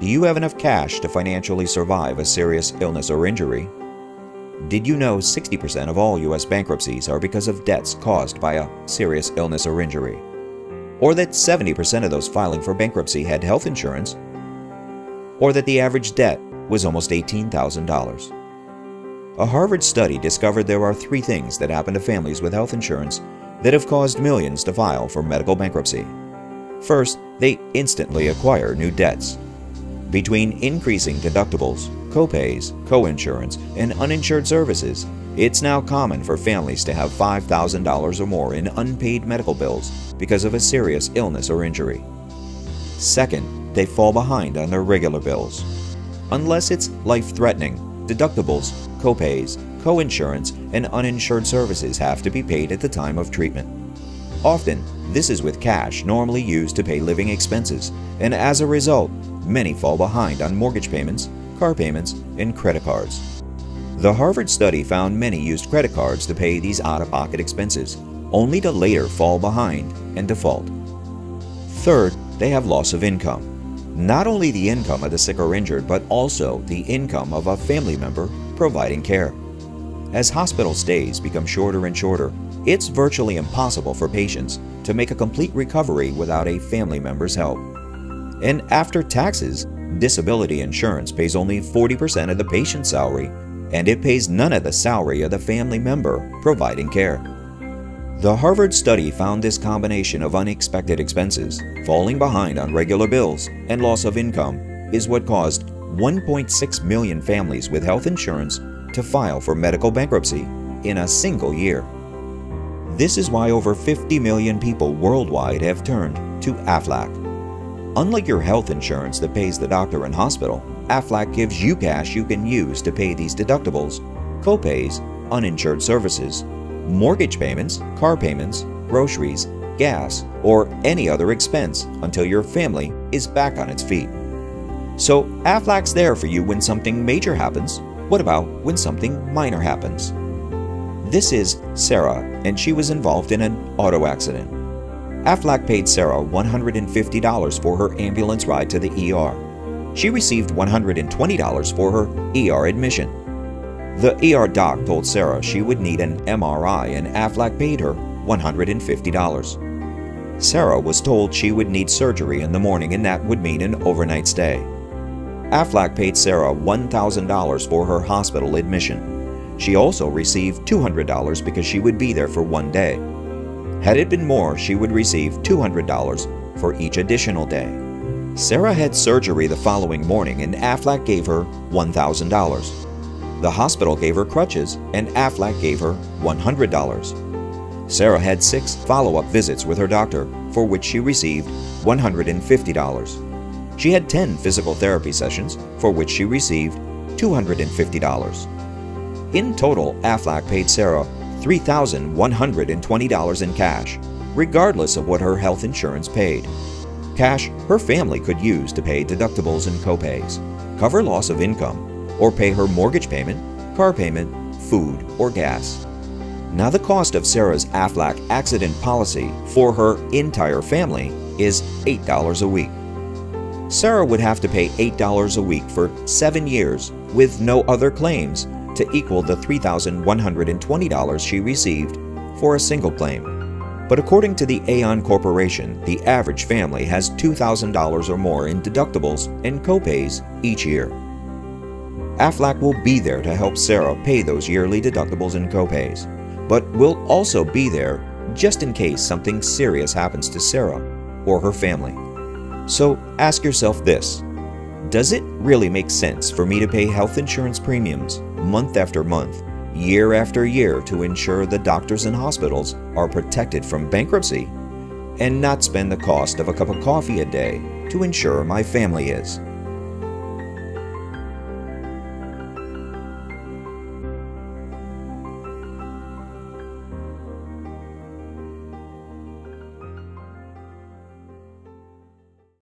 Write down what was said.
Do you have enough cash to financially survive a serious illness or injury? Did you know 60% of all U.S. bankruptcies are because of debts caused by a serious illness or injury? Or that 70% of those filing for bankruptcy had health insurance? Or that the average debt was almost $18,000? A Harvard study discovered there are 3 things that happen to families with health insurance that have caused millions to file for medical bankruptcy. First, they instantly acquire new debts. Between increasing deductibles, copays, coinsurance, and uninsured services, it's now common for families to have $5,000 or more in unpaid medical bills because of a serious illness or injury. Second, they fall behind on their regular bills. Unless it's life-threatening, deductibles, copays, coinsurance, and uninsured services have to be paid at the time of treatment. Often, this is with cash normally used to pay living expenses, and as a result, many fall behind on mortgage payments, car payments, and credit cards. The Harvard study found many used credit cards to pay these out-of-pocket expenses, only to later fall behind and default. Third, they have loss of income. Not only the income of the sick or injured, but also the income of a family member providing care. As hospital stays become shorter and shorter, it's virtually impossible for patients to make a complete recovery without a family member's help. And after taxes, disability insurance pays only 40% of the patient's salary, and it pays none of the salary of the family member providing care. The Harvard study found this combination of unexpected expenses, falling behind on regular bills, and loss of income is what caused 1.6 million families with health insurance to file for medical bankruptcy in a single year. This is why over 50 million people worldwide have turned to Aflac. Unlike your health insurance that pays the doctor and hospital, Aflac gives you cash you can use to pay these deductibles, copays, uninsured services, mortgage payments, car payments, groceries, gas, or any other expense until your family is back on its feet. So Aflac's there for you when something major happens. What about when something minor happens? This is Sarah, and she was involved in an auto accident. Aflac paid Sarah $150 for her ambulance ride to the ER. She received $120 for her ER admission. The ER doc told Sarah she would need an MRI, and Aflac paid her $150. Sarah was told she would need surgery in the morning, and that would mean an overnight stay. Aflac paid Sarah $1,000 for her hospital admission. She also received $200 because she would be there for 1 day. Had it been more, she would receive $200 for each additional day. Sarah had surgery the following morning, and Aflac gave her $1,000. The hospital gave her crutches, and Aflac gave her $100. Sarah had 6 follow-up visits with her doctor, for which she received $150. She had 10 physical therapy sessions, for which she received $250. In total, Aflac paid Sarah $3,120 in cash, regardless of what her health insurance paid. Cash her family could use to pay deductibles and copays, cover loss of income, or pay her mortgage payment, car payment, food, or gas. Now the cost of Sarah's Aflac accident policy for her entire family is $8 a week. Sarah would have to pay $8 a week for 7 years with no other claims to equal the $3,120 she received for a single claim. But according to the Aon Corporation, the average family has $2,000 or more in deductibles and copays each year. Aflac will be there to help Sarah pay those yearly deductibles and copays, but will also be there just in case something serious happens to Sarah or her family. So ask yourself this: does it really make sense for me to pay health insurance premiums month after month, year after year to ensure the doctors and hospitals are protected from bankruptcy, and not spend the cost of a cup of coffee a day to ensure my family is?